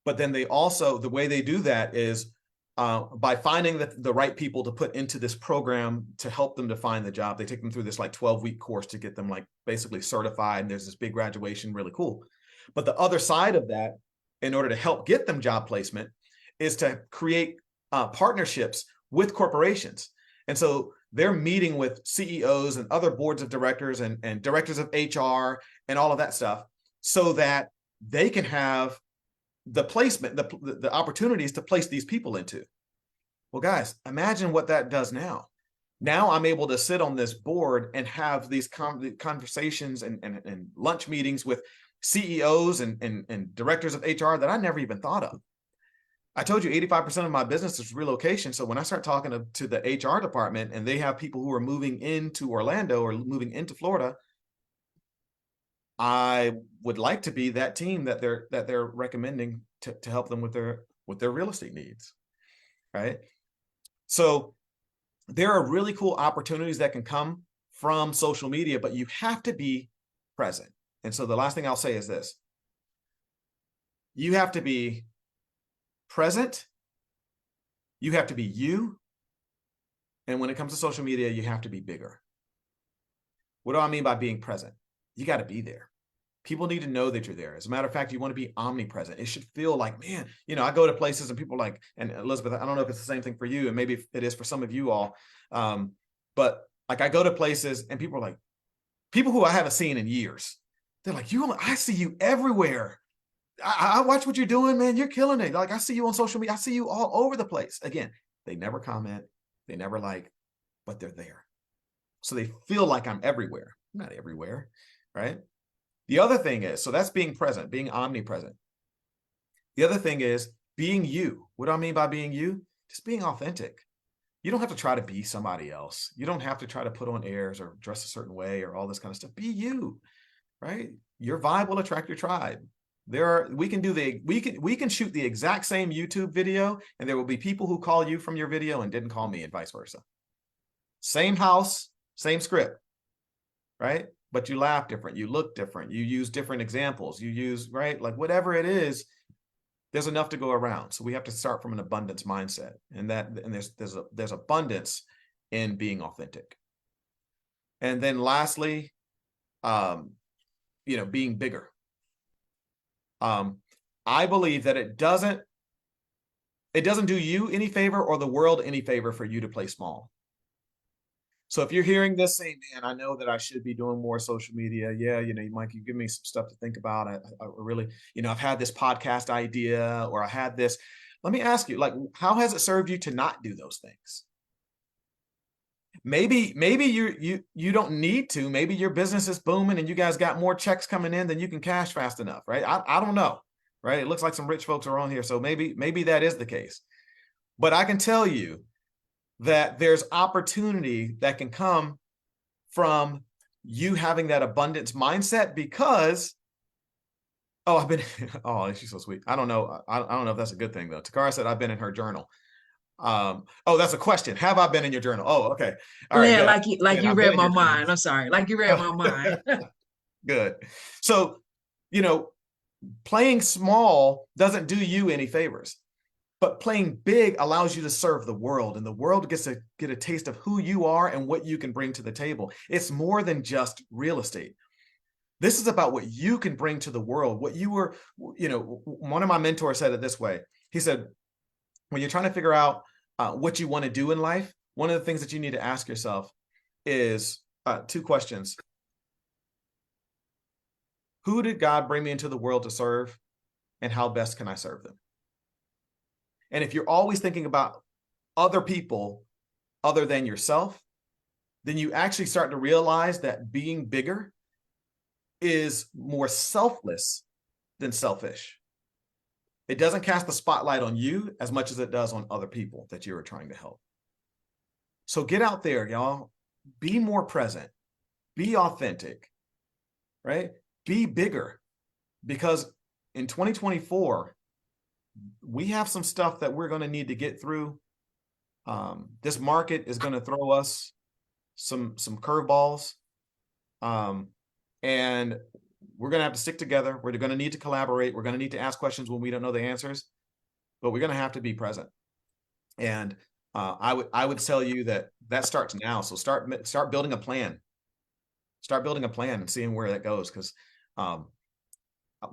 But then they also, the way they do that is by finding the right people to put into this program to help them to find the job. They take them through this like 12-week course to get them like basically certified. And there's this big graduation, really cool. But the other side of that, in order to help get them job placement, is to create partnerships with corporations. And so they're meeting with CEOs and other boards of directors and directors of HR and all of that stuff, so that they can have the placement, the opportunities to place these people into. Well, guys, imagine what that does now. Now I'm able to sit on this board and have these conversations and lunch meetings with CEOs and directors of HR that I never even thought of. I told you 85% of my business is relocation. So when I start talking to the HR department and they have people who are moving into Orlando or moving into Florida, I would like to be that team that they're recommending to help them with their real estate needs, right? So there are really cool opportunities that can come from social media, but you have to be present. And so the last thing I'll say is this: you have to be present, you have to be you, and when it comes to social media, you have to be bigger. What do I mean by being present? You got to be there. People need to know that you're there. As a matter of fact, you want to be omnipresent. It should feel like, man, I go to places and people are like, and Elizabeth, I don't know if it's the same thing for you, and maybe it is for some of you all, but like I go to places and people are like, people who I haven't seen in years, they're like, I see you everywhere. I watch what you're doing, man. You're killing it. Like, I see you on social media. I see you all over the place. Again, they never comment. They never like, but they're there. So they feel like I'm everywhere. I'm not everywhere, right? The other thing is, so that's being present, being omnipresent. The other thing is being you. What do I mean by being you? Just being authentic. You don't have to try to be somebody else. You don't have to try to put on airs or dress a certain way or all this kind of stuff. Be you, right? Your vibe will attract your tribe. We can shoot the exact same YouTube video, and there will be people who call you from your video and didn't call me, and vice versa. Same house, same script, right? But you laugh different, you look different, you use different examples, you use, right? Like whatever it is, there's enough to go around. So we have to start from an abundance mindset, and there's abundance in being authentic. And then lastly, being bigger. I believe that it doesn't do you any favor or the world any favor for you to play small. So if you're hearing this saying, man, I know that I should be doing more social media. Yeah, Mike, you give me some stuff to think about. I really, I've had this podcast idea, or I had this. Let me ask you, like, how has it served you to not do those things? Maybe you don't need to. Maybe your business is booming and you guys got more checks coming in than you can cash fast enough, right? I don't know, right? It looks like some rich folks are on here, so maybe that is the case. But I can tell you that there's opportunity that can come from you having that abundance mindset, because she's so sweet. I don't know if that's a good thing though. Takara said I've been in her journal. That's a question. Have I been in your journal? Oh, okay. All right. Yeah, Good. you read my mind. I'm sorry. Like you read my mind. Good. So, playing small doesn't do you any favors, but playing big allows you to serve the world, and the world gets to get a taste of who you are and what you can bring to the table. It's more than just real estate. This is about what you can bring to the world. What you were, one of my mentors said it this way. He said, when you're trying to figure out what you want to do in life, one of the things that you need to ask yourself is two questions. Who did God bring me into the world to serve, and how best can I serve them? And if you're always thinking about other people other than yourself, then you actually start to realize that being bigger is more selfless than selfish. It doesn't cast the spotlight on you as much as it does on other people that you are trying to help. So get out there, y'all. Be more present. Be authentic, right? Be bigger, because in 2024, we have some stuff that we're going to need to get through. This market is going to throw us some curveballs, and we're going to have to stick together. We're going to need to collaborate. We're going to need to ask questions when we don't know the answers, but we're going to have to be present. And I would tell you that starts now. So start building a plan. Start building a plan and seeing where that goes, because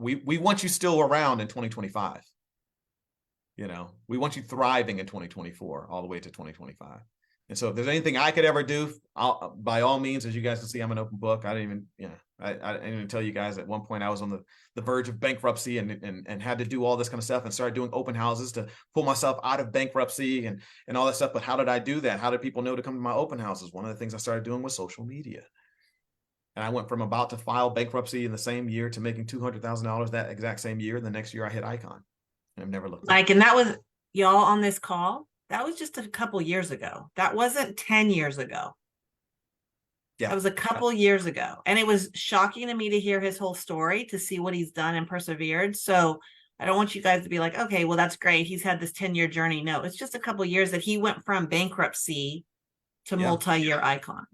we want you still around in 2025. We want you thriving in 2024 all the way to 2025. And so if there's anything I could ever do, by all means, as you guys can see, I'm an open book. I I didn't even tell you guys at one point I was on the verge of bankruptcy and had to do all this kind of stuff and started doing open houses to pull myself out of bankruptcy and all that stuff. But how did I do that? How did people know to come to my open houses? One of the things I started doing was social media. And I went from about to file bankruptcy in the same year to making $200,000 that exact same year. The next year I hit Icon. And I've never looked back. Like, and that was y'all on this call. That was just a couple years ago. That wasn't 10 years ago. Yeah. That was a couple years ago. And it was shocking to me to hear his whole story, to see what he's done and persevered. So I don't want you guys to be like, okay, well, that's great. He's had this 10-year journey. No, it's just a couple years that he went from bankruptcy to multi-year Icon.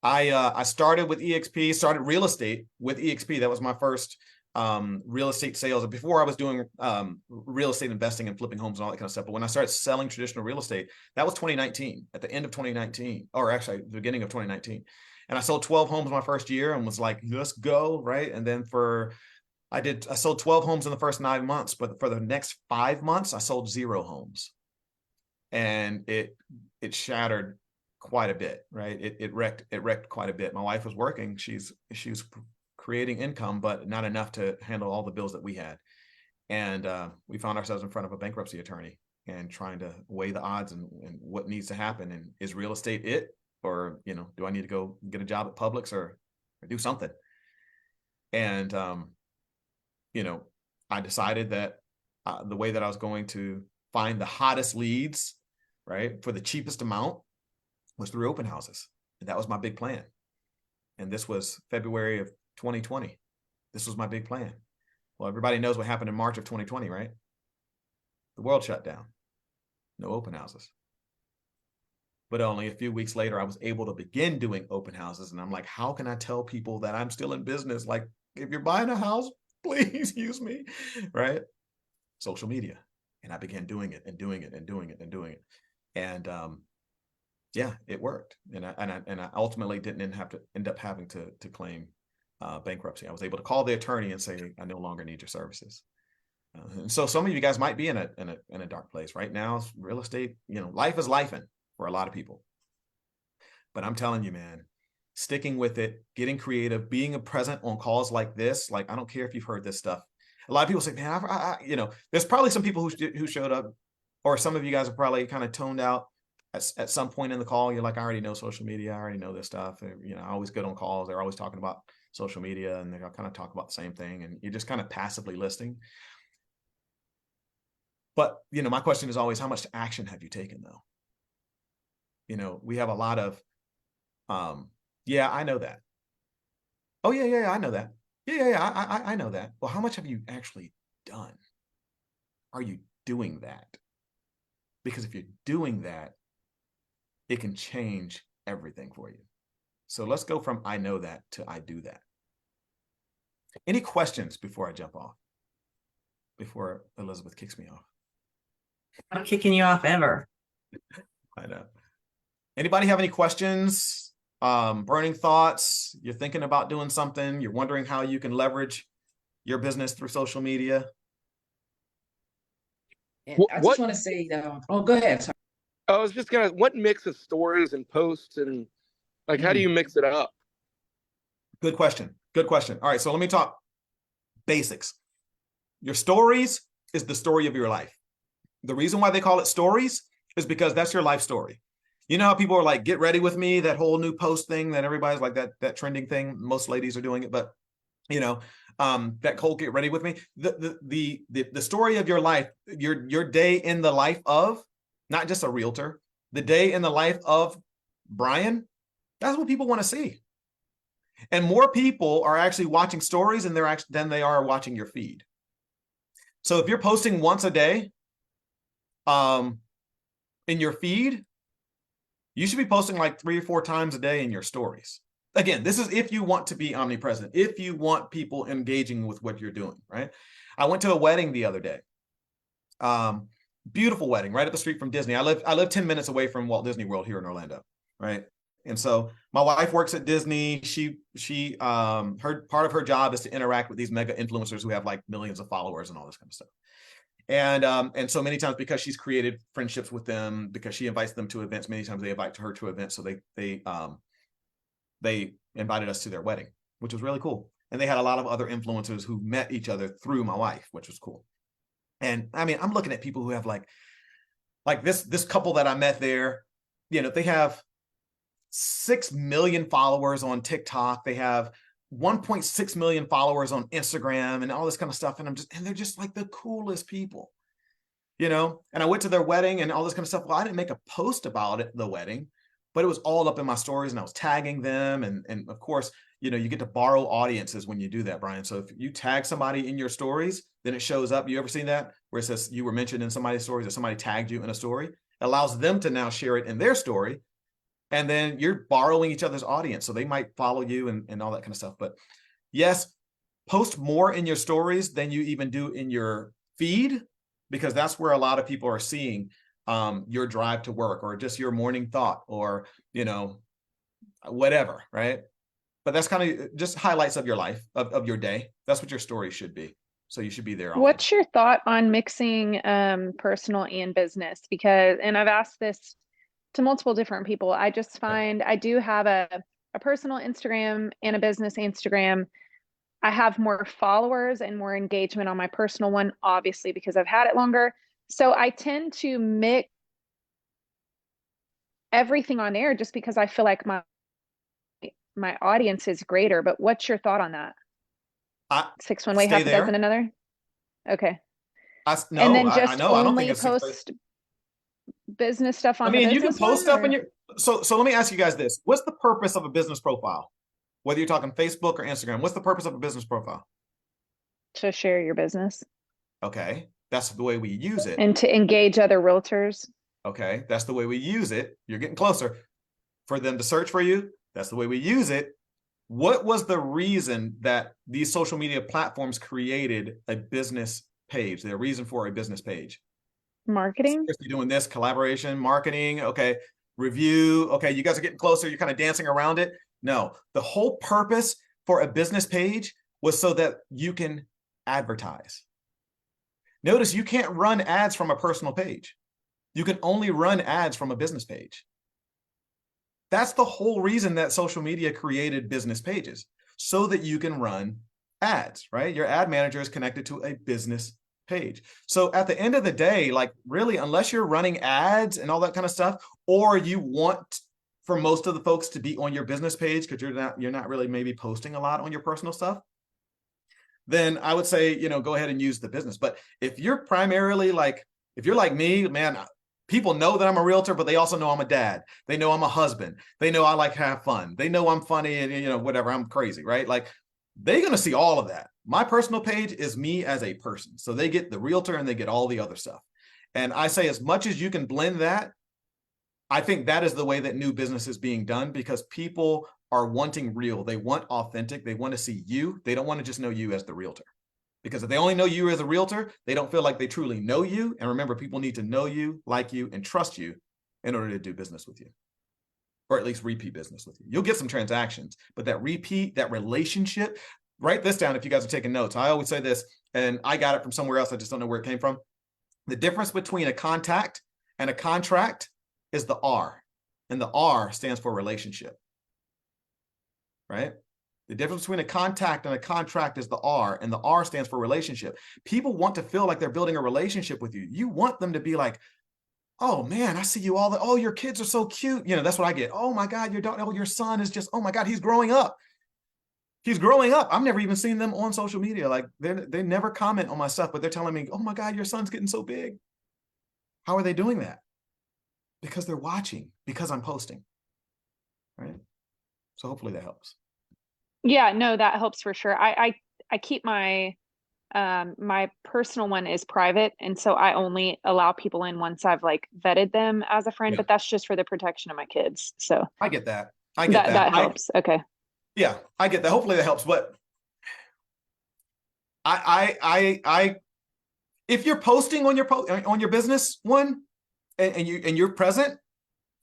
I started with EXP, started real estate with EXP. That was my first real estate sales. Before I was doing real estate investing and flipping homes and all that kind of stuff. But when I started selling traditional real estate, that was 2019, at the end of 2019, or actually the beginning of 2019. And I sold 12 homes my first year and was like, let's go, right? And then I sold 12 homes in the first 9 months, but for the next 5 months, I sold 0 homes. And it shattered quite a bit, right? It wrecked quite a bit. My wife was working. She was creating income, but not enough to handle all the bills that we had. And we found ourselves in front of a bankruptcy attorney and trying to weigh the odds and what needs to happen. And is real estate it? Or, do I need to go get a job at Publix or do something? And, I decided that the way that I was going to find the hottest leads, right, for the cheapest amount was through open houses. And that was my big plan. And this was February of 2020. This was my big plan. Well, everybody knows what happened in March of 2020, right? The world shut down. No open houses. But only a few weeks later, I was able to begin doing open houses. And I'm like, how can I tell people that I'm still in business? Like, if you're buying a house, please use me, right? Social media. And I began doing it and doing it and doing it and doing it. And yeah, it worked. And I ultimately didn't end up having to claim bankruptcy. I was able to call the attorney and say, I no longer need your services. And so some of you guys might be in a dark place right now. Real estate, life is lifing for a lot of people. But I'm telling you, man, sticking with it, getting creative, being present on calls like this. Like, I don't care if you've heard this stuff. A lot of people say, man, there's probably some people who showed up, or some of you guys are probably kind of toned out at some point in the call. You're like, I already know social media. I already know this stuff. I always get on calls. They're always talking about social media and they're kind of talk about the same thing. And you're just kind of passively listening. But, my question is always, how much action have you taken though? We have a lot of, yeah, I know that. Oh yeah, I know that. Yeah, I know that. Well, how much have you actually done? Are you doing that? Because if you're doing that, it can change everything for you. So let's go from I know that to I do that. Any questions before I jump off? Before Elizabeth kicks me off. I'm not kicking you off ever. I know. Anybody have any questions? Burning thoughts? You're thinking about doing something. You're wondering how you can leverage your business through social media. And I just want to say, oh, go ahead. Sorry. I was just what mix of stories and posts and how do you mix it up? Good question. All right, so let me talk basics. Your stories is the story of your life. The reason why they call it stories is because that's your life story. You know how people are like, get ready with me, that whole new post thing that everybody's like, that trending thing. Most ladies are doing it, but that whole get ready with me. The story of your life, your day in the life of, not just a realtor, the day in the life of Brian, that's what people want to see. And more people are actually watching stories than they are watching your feed. So if you're posting once a day in your feed, you should be posting like 3 or 4 times a day in your stories. Again, this is if you want to be omnipresent, if you want people engaging with what you're doing, right? I went to a wedding the other day. Beautiful wedding right up the street from Disney. I live 10 minutes away from Walt Disney World here in Orlando, right? And so my wife works at Disney. Her part of her job is to interact with these mega influencers who have like millions of followers and all this kind of stuff. And so many times, because she's created friendships with them, because she invites them to events, many times they invite her to events. So they invited us to their wedding. which was really cool. And they had a lot of other influencers who met each other through my wife, which was cool. And I mean, I'm looking at people who have like this couple that I met there, you know, they have 6 million followers on TikTok. They have 1.6 million followers on Instagram and all this kind of stuff. And they're just like the coolest people, you know? And I went to their wedding and all this kind of stuff. Well, I didn't make a post about it, the wedding, but it was all up in my stories and I was tagging them. And of course, you know, you get to borrow audiences when you do that, Brian. So if you tag somebody in your stories, then it shows up. You ever seen that? Where it says you were mentioned in somebody's stories or somebody tagged you in a story? It allows them to now share it in their story. And then you're borrowing each other's audience. So they might follow you and all that kind of stuff. But yes, post more in your stories than you even do in your feed, because that's where a lot of people are seeing your drive to work or just your morning thought or, you know, whatever, right? But that's kind of just highlights of your life, of your day. That's what your story should be. So you should be there. What's your thought on mixing personal and business? Because, and I've asked this to multiple different people. I just find I do have a personal Instagram and a business Instagram. I have more followers and more engagement on my personal one, obviously, because I've had it longer. So I tend to mix everything on there just because I feel like my audience is greater. But what's your thought on that? 6 one way, half a dozen another. Okay. No, and then just I know. I don't think only it's post business stuff on I mean, the you can business post one, stuff in your so let me ask you guys this. What's the purpose of a business profile? Whether you're talking Facebook or Instagram, what's the purpose of a business profile? to share your business. Okay. That's the way we use it. And to engage other realtors. Okay. That's the way we use it. You're getting closer. For them to search for you, that's the way we use it. What was the reason that these social media platforms created a business page? The reason for a business page? Marketing. You're doing this, collaboration, marketing, okay, review, okay, you guys are getting closer, you're kind of dancing around it. No, the whole purpose for a business page was so that you can advertise. Notice you can't run ads from a personal page. You can only run ads from a business page. That's the whole reason that social media created business pages, so that you can run ads, right? Your ad manager is connected to a business page. So at the end of the day, like really, unless you're running ads and all that kind of stuff, or you want for most of the folks to be on your business page because you're not really maybe posting a lot on your personal stuff, then I would say, you know, go ahead and use the business. But if you're primarily like, if you're like me, man, people know that I'm a realtor, but they also know I'm a dad. They know I'm a husband. They know I like to have fun. They know I'm funny and, you know, whatever, I'm crazy, right? Like they're going to see all of that. My personal page is me as a person. So they get the realtor and they get all the other stuff. And I say, as much as you can blend that, I think that is the way that new business is being done, because people are wanting real. They want authentic. They want to see you. They don't want to just know you as the realtor. Because if they only know you as a realtor, they don't feel like they truly know you. And remember, people need to know you, like you, and trust you in order to do business with you, or at least repeat business with you. You'll get some transactions, but that repeat, that relationship, write this down if you guys are taking notes. I always say this, and I got it from somewhere else. I just don't know where it came from. The difference between a contact and a contract is the R, and the R stands for relationship, right? The difference between a contact and a contract is the R, and the R stands for relationship. People want to feel like they're building a relationship with you. You want them to be like, oh man, I see you all oh, your kids are so cute. You know, that's what I get. Oh my God, your son is just, oh my God, he's growing up. He's growing up. I've never even seen them on social media. Like they never comment on my stuff, but they're telling me, oh my God, your son's getting so big. How are they doing that? Because they're watching, because I'm posting, right? So hopefully that helps. Yeah, no, that helps for sure. I keep my my personal one is private, and so I only allow people in once I've like vetted them as a friend, Yeah. but that's just for the protection of my kids. So I get that. I get that. That helps. Okay. Yeah, I get that. Hopefully that helps. But I if you're posting on your business one and you're present,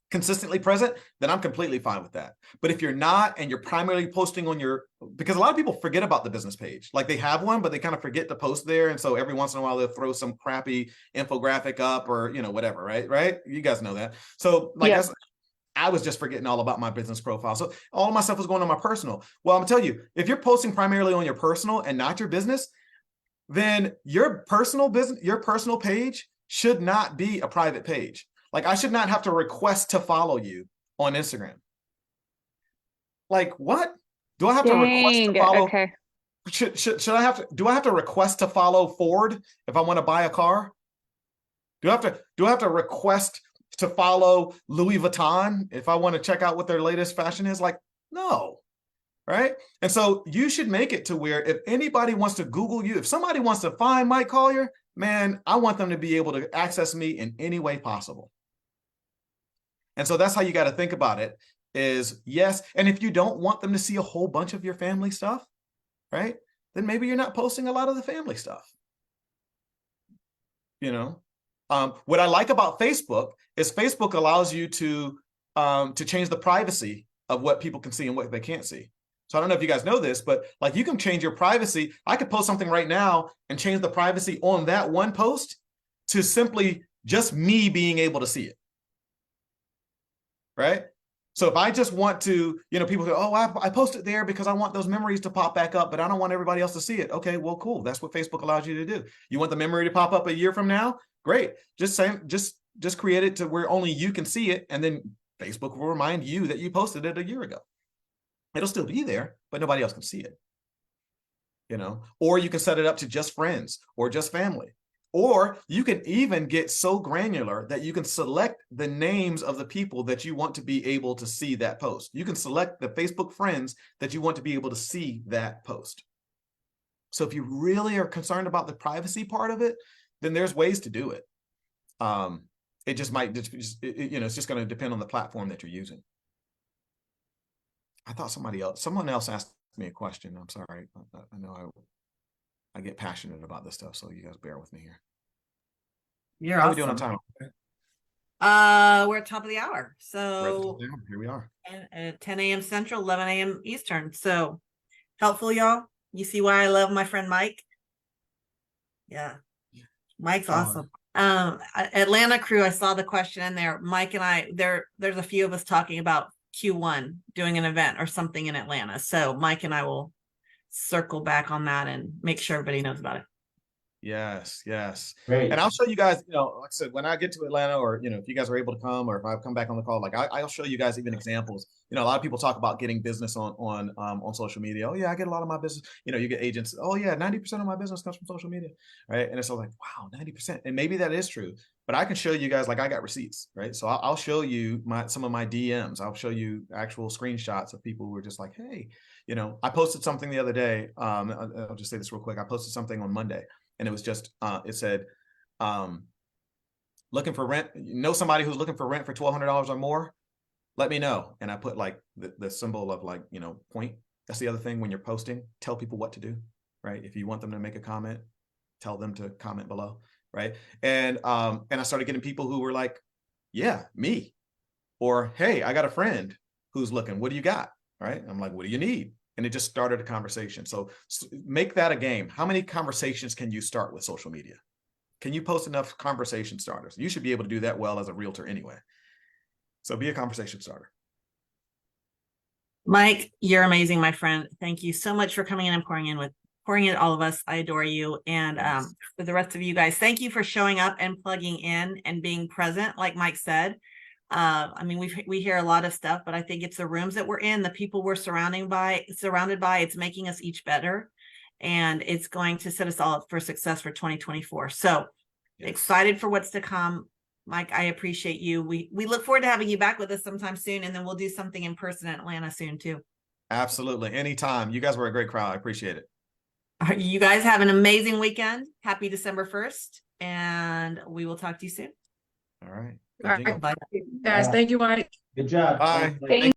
consistently present, then I'm completely fine with that. But if you're not, and you're primarily posting on because a lot of people forget about the business page. Like they have one, but they kind of forget to post there. And so every once in a while they'll throw some crappy infographic up or, you know, whatever, right? You guys know that. So like, I was just forgetting all about my business profile. So all of my stuff was going on my personal. Well, I'm gonna tell you, if you're posting primarily on your personal and not your business, then your personal business, your personal page should not be a private page. Like I should not have to request to follow you on Instagram. Like what? Do I have to request to Dang, follow? okay. Should I have to, do I have to request to follow Ford if I want to buy a car? Do I have to request to follow Louis Vuitton if I want to check out what their latest fashion is? Like, no. Right. And so you should make it to where if anybody wants to Google you, if somebody wants to find Mike Collier, man, I want them to be able to access me in any way possible. And so that's how you got to think about it is yes. And if you don't want them to see a whole bunch of your family stuff, right, then maybe you're not posting a lot of the family stuff. You know, what I like about Facebook is Facebook allows you to change the privacy of what people can see and what they can't see. So I don't know if you guys know this, but like you can change your privacy. I could post something right now and change the privacy on that one post to simply just me being able to see it. Right. So if I just want to, you know, people go, oh, I post it there because I want those memories to pop back up, but I don't want everybody else to see it. Okay, well, cool. That's what Facebook allows you to do. You want the memory to pop up a year from now? Great. Just create it to where only you can see it. And then Facebook will remind you that you posted it a year ago. It'll still be there, but nobody else can see it. You know, or you can set it up to just friends or just family. Or you can even get so granular that you can select the names of the people that you want to be able to see that post. You can select the Facebook friends that you want to be able to see that post. So if you really are concerned about the privacy part of it, then there's ways to do it. It just might, you know, it's just going to depend on the platform that you're using. I thought someone else asked me a question. I'm sorry. I know I get passionate about this stuff, so you guys bear with me here. You're How awesome. are we doing on time? We're at top of the hour. So Here we are. at 10 a.m. Central, 11 a.m. Eastern. So helpful, y'all. You see why I love my friend Mike? Yeah. Mike's awesome. Atlanta crew, I saw the question in there. Mike and I, there's a few of us talking about Q1 doing an event or something in Atlanta. So Mike and I will circle back on that and make sure everybody knows about it. Yes, yes. Great. And I'll show you guys, you know, like I said, when I get to Atlanta or, you know, if you guys are able to come or if I come back on the call, like I'll show you guys even examples. You know, a lot of people talk about getting business on social media. Oh yeah, I get a lot of my business. You know, you get agents. Oh yeah, 90% of my business comes from social media, right? And it's all like, wow, 90%. And maybe that is true, but I can show you guys, like I got receipts, right? So I'll show you some of my DMs. I'll show you actual screenshots of people who were just like, hey, you know, I posted something the other day. I'll just say this real quick. I posted something on Monday. And it was just, it said, looking for rent, know somebody who's looking for rent for $1,200 or more, let me know. And I put like the symbol of like, you know, point. That's the other thing when you're posting, tell people what to do, right? If you want them to make a comment, tell them to comment below, right? And I started getting people who were like, yeah, me. Or, hey, I got a friend who's looking, what do you got, right? I'm like, what do you need? And it just started a conversation. So make that a game. How many conversations can you start with social media? Can you post enough conversation starters? You should be able to do that well as a realtor anyway. So be a conversation starter. Mike, you're amazing, my friend. Thank you so much for coming in and pouring in all of us. I adore you. And for the rest of you guys, thank you for showing up and plugging in and being present, like Mike said. I mean, we hear a lot of stuff, but I think it's the rooms that we're in, the people we're surrounded by, it's making us each better. And it's going to set us all up for success for 2024. So excited for what's to come. Mike, I appreciate you. We look forward to having you back with us sometime soon. And then we'll do something in person in Atlanta soon too. Absolutely. Anytime. You guys were a great crowd. I appreciate it. You guys have an amazing weekend. Happy December 1st. And we will talk to you soon. All right. All right. Bye. Guys, thank you, Mike. Good job. Bye. Thank